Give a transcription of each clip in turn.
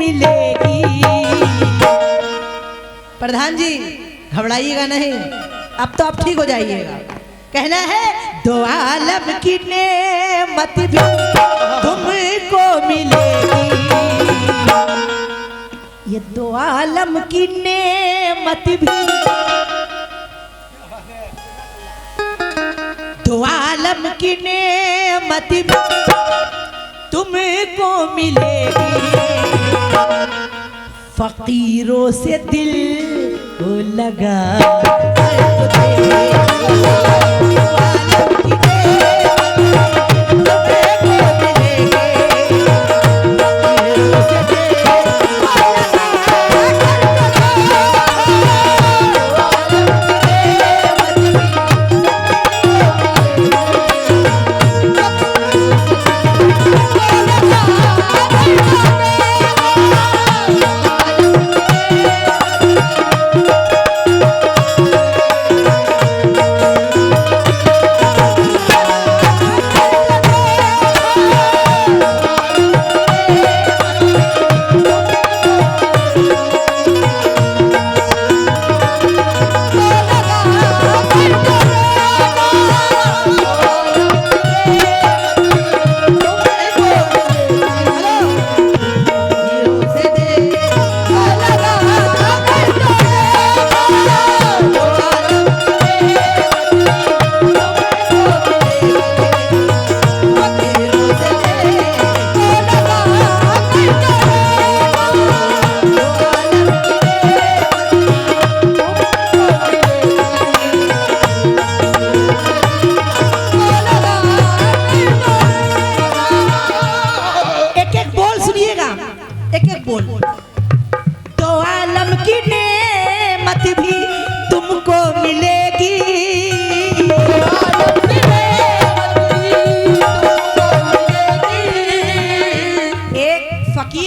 मिलेगी। प्रधान जी घबराइएगा नहीं, अब तो आप ठीक हो जाइएगा। कहना है दो आलम की नेमत भी तुमको मिलेगी, ये दो आलम की नेमत भी, दो आलम की नेमत भी तुमको मिलेगी, फकीरों से दिल को लगा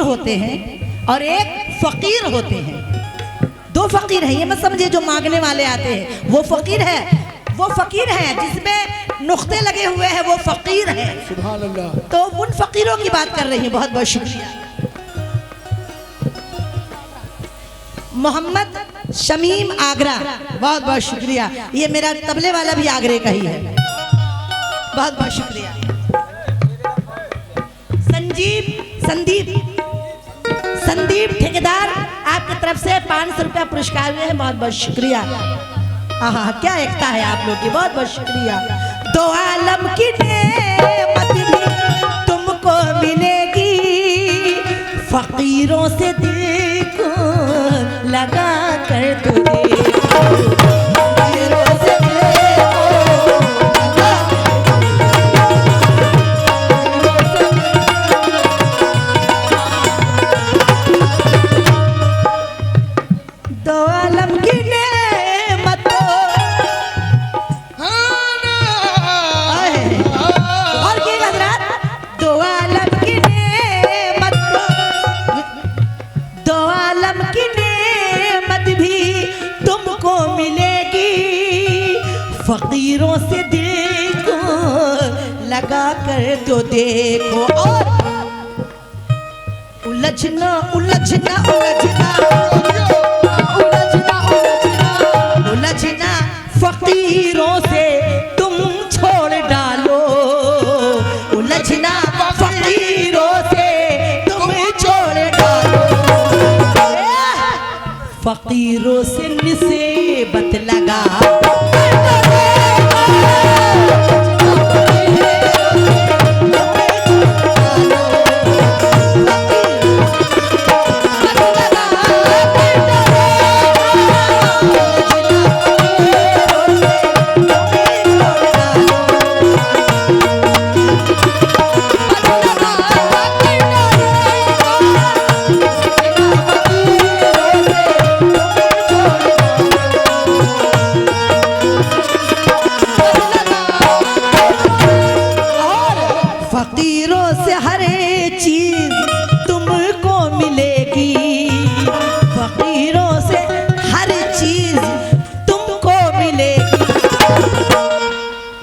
होते हैं और एक फकीर होते हैं। दो फकीर हैं, ये मत समझिए जो मांगने वाले आते हैं वो फकीर है, वो फकीर है जिसमें नुक्ते लगे हुए हैं, वो फकीर है। सुभान अल्लाह। तो उन फकीरों की बात कर रही है। बहुत बहुत शुक्रिया। मोहम्मद शमीम आगरा, बहुत बहुत शुक्रिया। ये मेरा तबले वाला भी आगरे का ही है, बहुत बहुत शुक्रिया। संदीप ठेकेदार आपकी तरफ से 500 रुपया पुरस्कार हुए हैं, बहुत बहुत शुक्रिया। हाँ क्या एकता है आप लोग की, बहुत बहुत शुक्रिया। दो आलम की नेमत भी तुमको मिलेगी, फकीरों से दिल को लगा कर तो देखो। फकीरों से दिल को लगा कर तो देखो, और उलझना उलझना उलझना उलझना उलझना उलझना फकीरों से तुम छोड़ डालो, उलझना फकीरों से तुम छोड़ डालो, फकीरों से निस्बत लगा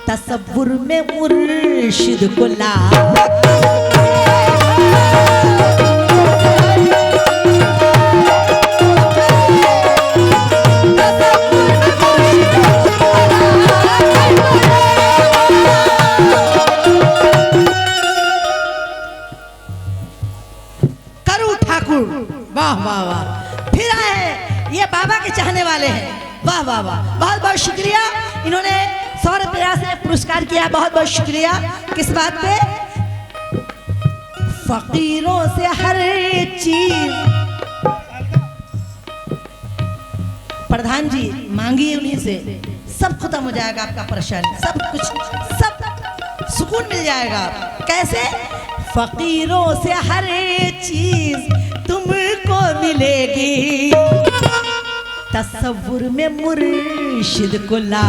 तसव्वुर में मुर्शिद को ला ठाकुर, वाह वाह वाह। फिर आए ये बाबा के चाहने वाले हैं, वाह वाह वाह, बहुत बहुत शुक्रिया। इन्होंने 100 रुपया से पुरस्कार किया, बहुत बहुत शुक्रिया। किस बात पे? फकीरों से हर चीज, प्रधान जी मांगिए उन्हीं से, सब खत्म हो जाएगा आपका परेशानी, सब कुछ, सब सुकून मिल जाएगा। कैसे? फकीरों से हर चीज तुमको मिलेगी, तसव्वुर में मुर्शिद को ला।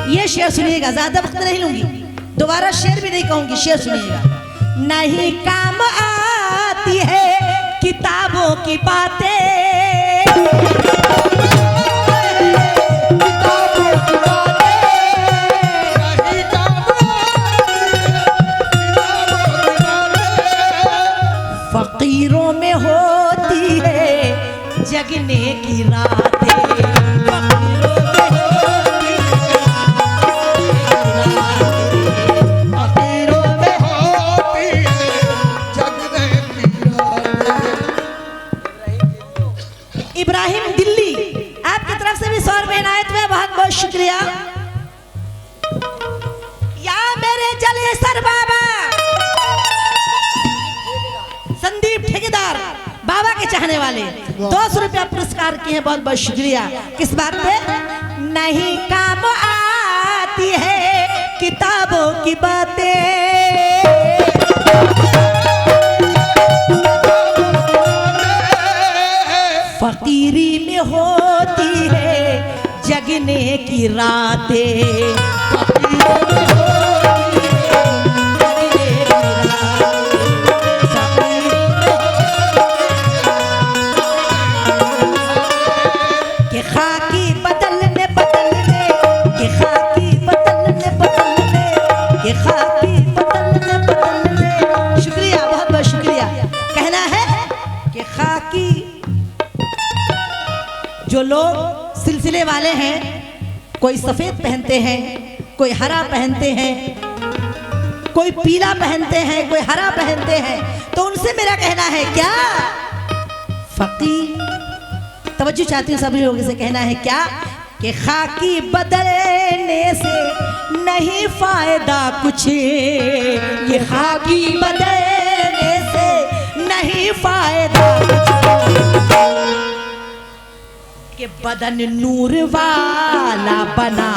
ये शेर सुनिएगा, ज्यादा वक्त नहीं लूंगी, दोबारा शेर भी नहीं कहूंगी, शेर सुनिएगा। नहीं काम आती है किताबों की बातें, फकीरों में होती है जगने की रातें, इब्राहिम दिल्ली, आपकी तरफ से भी 100 रुपए इनायत हुए, बहुत बहुत शुक्रिया। या मेरे जलेसर बाबा संदीप ठेकेदार, बाबा के चाहने वाले 200 रुपया पुरस्कार किए हैं, बहुत बहुत शुक्रिया। किस बात पे? नहीं काम आती है किताबों की बातें, फकीरी में होती है जगने की रातें, कि खाकी बदलने बदलने, कि खाकी बदलने बदलने, कि खाकी बदलने बदलने। शुक्रिया, बहुत बहुत शुक्रिया। कहना है कि खाकी जो लोग सिलसिले वाले हैं, कोई सफेद पहनते हैं, कोई हरा पहनते हैं, कोई पीला पहनते हैं, कोई हरा पहनते हैं, तो उनसे मेरा कहना है क्या? फकीर, तवज्जो चाहती हूँ सभी लोगों से, कहना है क्या? कि खाकी बदलने से नहीं फायदा कुछ, ये खाकी बदलने से नहीं फायदा कुछ, कि बदन नूर वाला बना,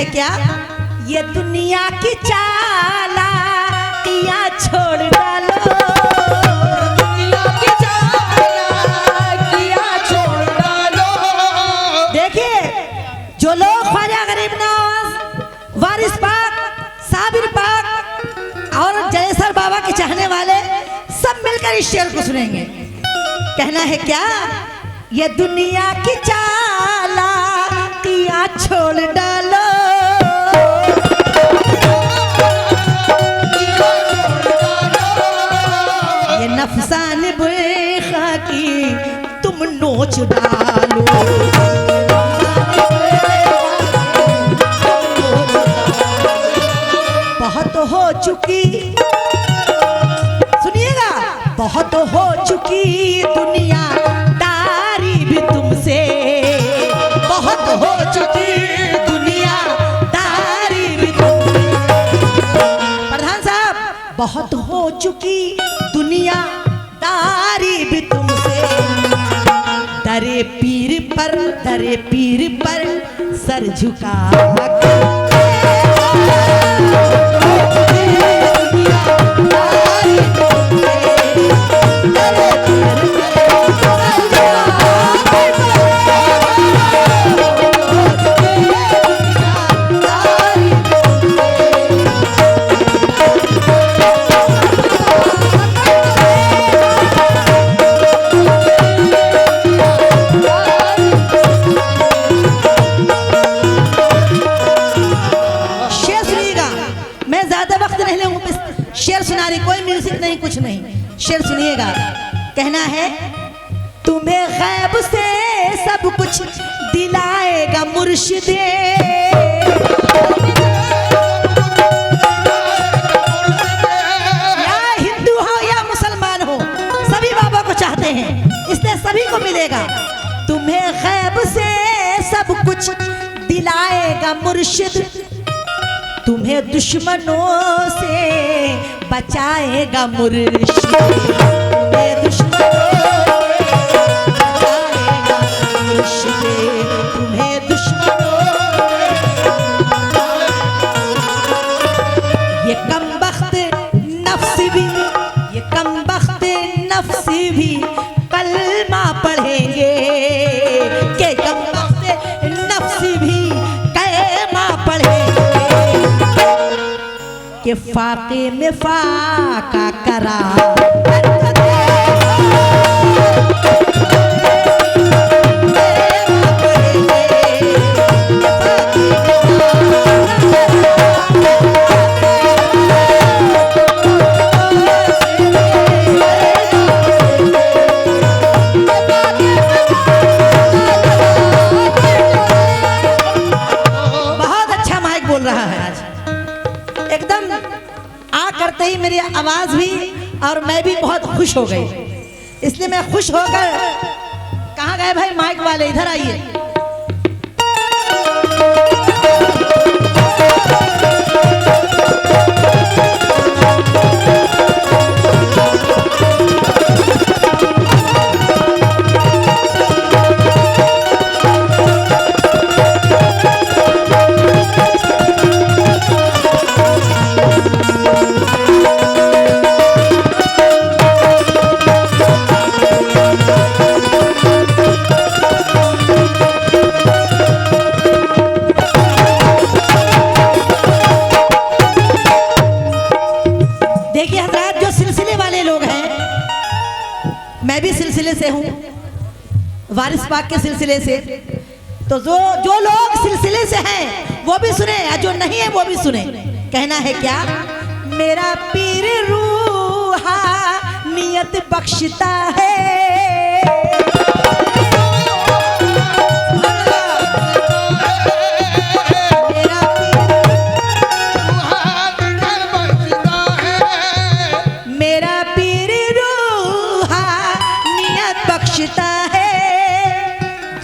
क्या? ये दुनिया की चालाकियां छोड़ डालो, दुनिया की चालाकियां छोड़ डालो। देखिए, जो लोग ख्वाजा गरीब नवाज, वारिस पाक, साबिर पाक और जलेसर बाबा के चाहने वाले सब मिलकर इस शेर को सुनेंगे। कहना है क्या? ये दुनिया की चालाकियां छोड़ डालो, नफसान बुरखा की तुम नोच डालो, बहुत हो चुकी, सुनिएगा, बहुत हो चुकी दुनिया दारी भी तुमसे, बहुत हो चुकी दुनिया दारी भी तुमसे। प्रधान साहब, बहुत हो चुकी दुनिया दारी भी तुमसे, दरे पीर पर सर झुका कुछ नहीं। शेर सुनिएगा, कहना है, तुम्हें गैब से सब कुछ दिलाएगा मुर्शिदे, या हिंदू हो या मुसलमान हो, सभी बाबा को चाहते हैं, इसलिए सभी को मिलेगा। तुम्हें गैब से सब कुछ दिलाएगा मुर्शिद, तुम्हें दुश्मनों से बचाएगा मुर्शिद, तुम्हें दुश्मनों से बचाएगा मुर्शिद, तुम्हें दुश्मनों से। ये कमबख्त नफ्स भी कलमा पढ़ेंगे, के कमबख्त नफ्स भी कलमा पढ़ेंगे, के फाके में फाका करा करते ही मेरी आवाज भी और मैं भी बहुत खुश हो गई, इसलिए मैं खुश होकर, कहाँ गए भाई माइक वाले, इधर आइए। मैं भी सिलसिले से हूँ, वारिस पाक के सिलसिले से, तो जो लोग सिलसिले से हैं वो भी सुने, या जो नहीं है वो भी सुने। कहना है क्या, मेरा पीर रूहानियत बख्शता है,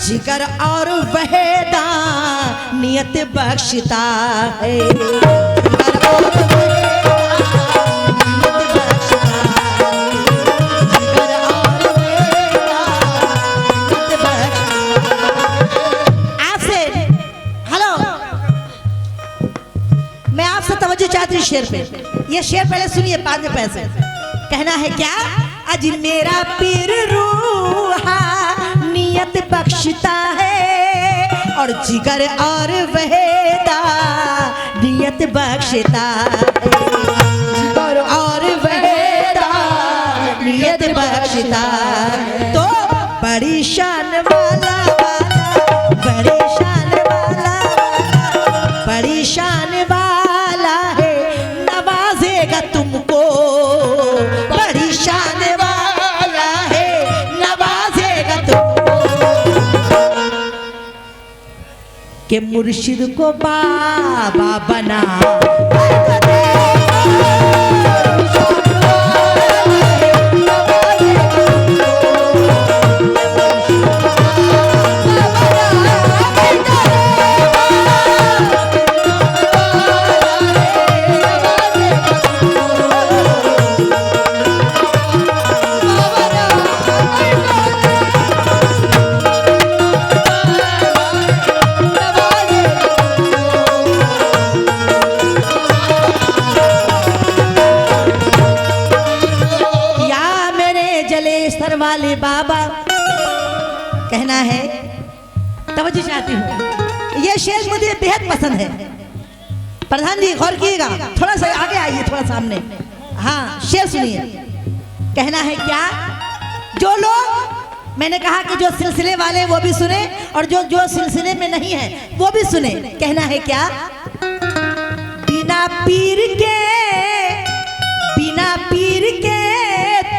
जिगर और वहदा नियत बख्शता है, जिगर और आपसे हेलो, मैं आपसे तवज्जो चाहती हूँ शेर पे। ये शेर पहले सुनिए, बाद में पैसे। कहना है क्या, अज मेरा पीर रूहा नियत बख्शता है, और जिगर और वहदा नियत बख्शता है, जिगर और वहदा नियत बख्शता है। तो बड़ी शान वाला बड़ी शान वाला बड़ी शान वाला है, नवाजेगा तुमको, बड़ी शान वाला है, नवाजेगा तुमको, के मुर्शिद को बाबा बना मेरे बाबा। कहना है, तवज्जो चाहती हूँ, ये शेर मुझे बेहद पसंद है। प्रधान जी गौर कीजिएगा, थोड़ा सा आगे आइए, थोड़ा सामने। हाँ, शेर सुनिए। कहना है क्या, जो लोग, मैंने कहा कि जो सिलसिले वाले वो भी सुने और जो जो सिलसिले में नहीं है वो भी सुने। कहना है क्या, बिना पीर के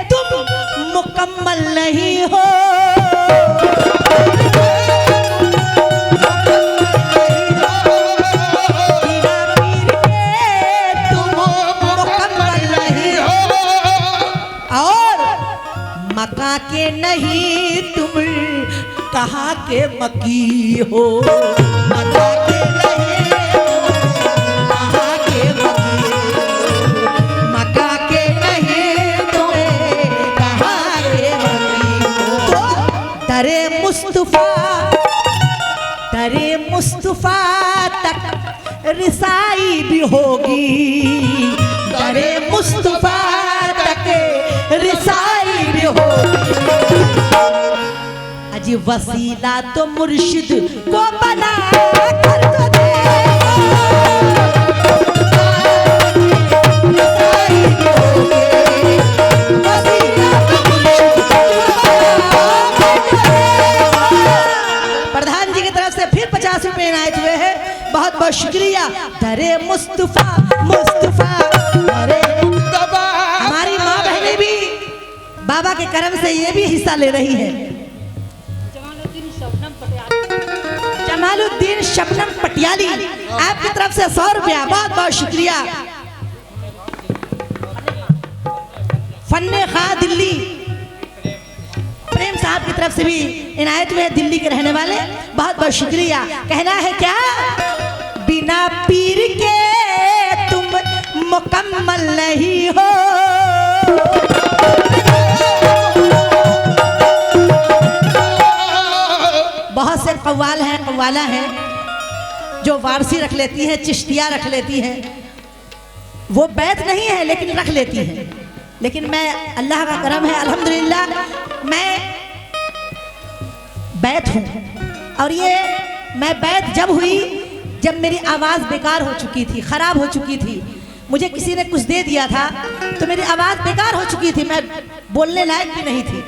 तुम मुकम्मल नहीं हो। मक्का के नहीं तुम कहाँ के मकी हो। मक्का के नहीं कहाँ के मकी हो। मक्का के नहीं तुम कहाँ के मकी हो। दरे मुस्तफा तक रिसाई भी होगी। दरे मुस्तफा तक रिसाई भी होगी। अजी वसीला तो मुर्शिद को बना कर तो दे। प्रधान जी की तरफ से फिर 50 रुपए इनायत हुए हैं, बहुत बहुत शुक्रिया। दरे मुस्तफा दरे हमारी माँ बहनें भी बाबा के करम से ये भी हिस्सा ले रही है। जमालुद्दीन शबनम पटियाली आपकी तरफ से 100 रुपया, बहुत बहुत शुक्रिया। फन्ने खा दिल्ली प्रेम साहब की तरफ से भी इनायत हुए, दिल्ली के रहने वाले, बहुत बहुत शुक्रिया। कहना है क्या, बिना पीर के तुम मुकम्मल नहीं हो। बहुत से कव्वाला हैं जो वारसी रख लेती हैं, चिश्तिया रख लेती हैं, वो बैत नहीं है लेकिन रख लेती हैं। लेकिन मैं, अल्लाह का करम है अल्हम्दुलिल्लाह, मैं बैत हूँ। और ये मैं बैत जब हुई जब मेरी आवाज़ बेकार हो चुकी थी, ख़राब हो चुकी थी। मुझे किसी ने कुछ दे दिया था तो मेरी आवाज़ बेकार हो चुकी थी, मैं बोलने लायक भी नहीं थी।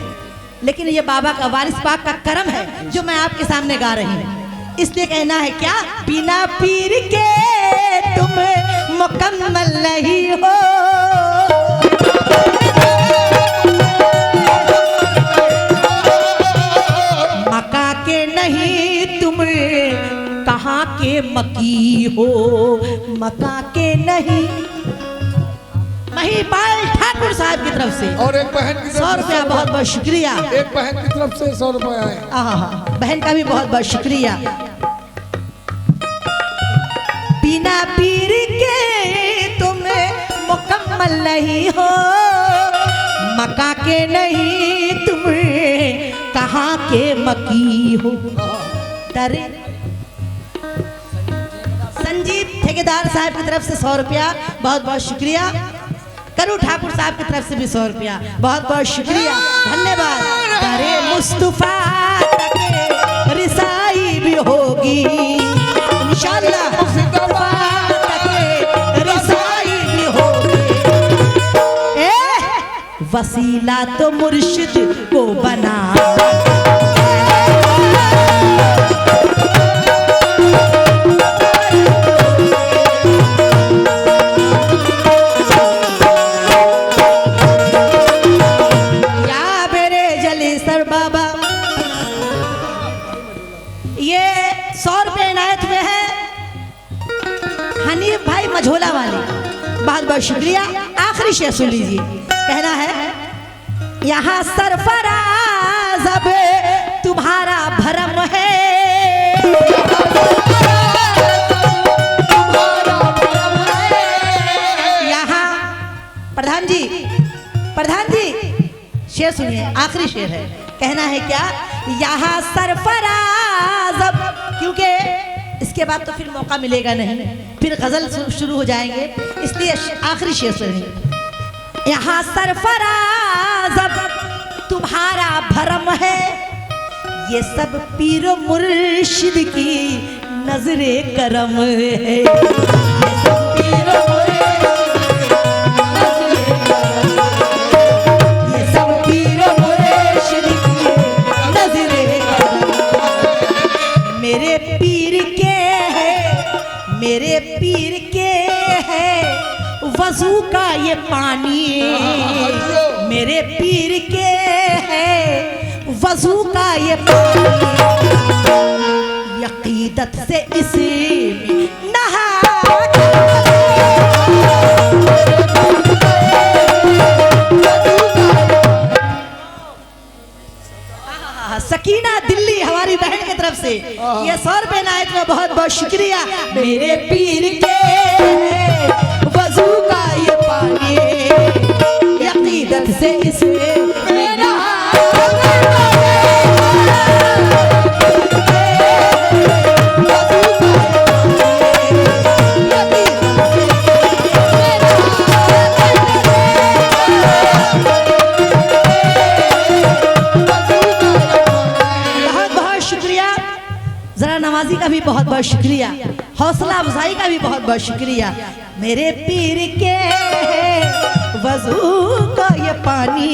लेकिन ये बाबा का, वारिस पाक का करम है जो मैं आपके सामने गा रही हूँ। इसलिए कहना है क्या, बिना पीर के तुम मुकम्मल नहीं हो। मक्का के नहीं तुम कहाँ के मकी हो। मक्का के नहीं। महिपाल ठाकुर साहब की तरफ से और एक बहन की 100 रुपया, बहुत बहुत शुक्रिया। एक बहन की तरफ से 100 रुपए आए। बहन का भी बहुत बहुत शुक्रिया। बिना पीर के तुम मुकम्मल नहीं हो। मक्का के नहीं तुम कहाँ के मकी हो। दरे संजीव ठेकेदार साहब की तरफ से 100 रुपया, बहुत बहुत शुक्रिया। करू ठाकुर साहब की तरफ से भी 100 रुपया, बहुत बहुत शुक्रिया, धन्यवाद। दरे मुस्तफा तक रिसाई भी होगी इंशाअल्लाह। मुस्तफा तक रिसाई भी होगी। वसीला तो मुर्शिद को बना। मझोला वाले, बहुत बहुत शुक्रिया। आखिरी शेर सुन लीजिए। कहना है, यहाँ सरफराज अब तुम्हारा भरम है। यहाँ प्रधान जी शेर सुनिए, आखिरी शेर है। कहना है क्या, यहाँ सरफराज अब, क्योंकि इसके बाद तो फिर मौका मिलेगा नहीं, फिर गजल शुरू हो जाएंगे, इसलिए आखिरी शेर सुनिए। यहाँ सरफराज अब तुम्हारा भरम है, ये सब पीर मुर्शिद की नजरे करम है। ये सब पीर ये सब पीर मुर्शिद की नजरे करम। मेरे पीर के है, मेरे पीर के है वजू का ये पानी, मेरे पीर के है वजू का ये पानी, यकीदत से इसी में नहा सकीना दिल्ली हमारी बहन की तरफ से ये 100 रुपए नायत में बहुत बहुत शुक्रिया। मेरे पीर के वजू का ये पानी, यकीदत से इसमें मेरा नवाजी का भी बहुत बहुत शुक्रिया, हौसला अफजाई का भी बहुत बहुत शुक्रिया। मेरे पीर के वजू का ये पानी,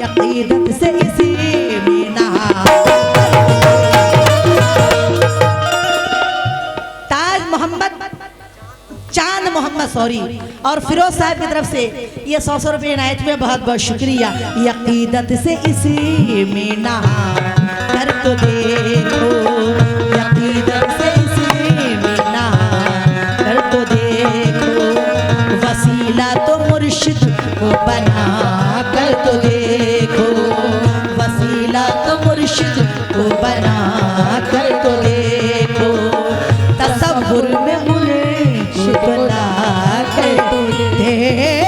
यकीदत से इसी में नहा। ताज मोहम्मद चांद मोहम्मद सॉरी और फिरोज साहब की तरफ से ये 100 रुपये इनायत में बहुत बहुत शुक्रिया। यकीदत से इसी में नहा कर तो देखो, यकीदत से इसी में नहा कर तो देखो, वसीला तो मुर्शिद को बना कर तो देखो, वसीला तो मुर्शिद को बना कर तो देखो, तसव्वुर में मुर्शिद बना कर तो देखो।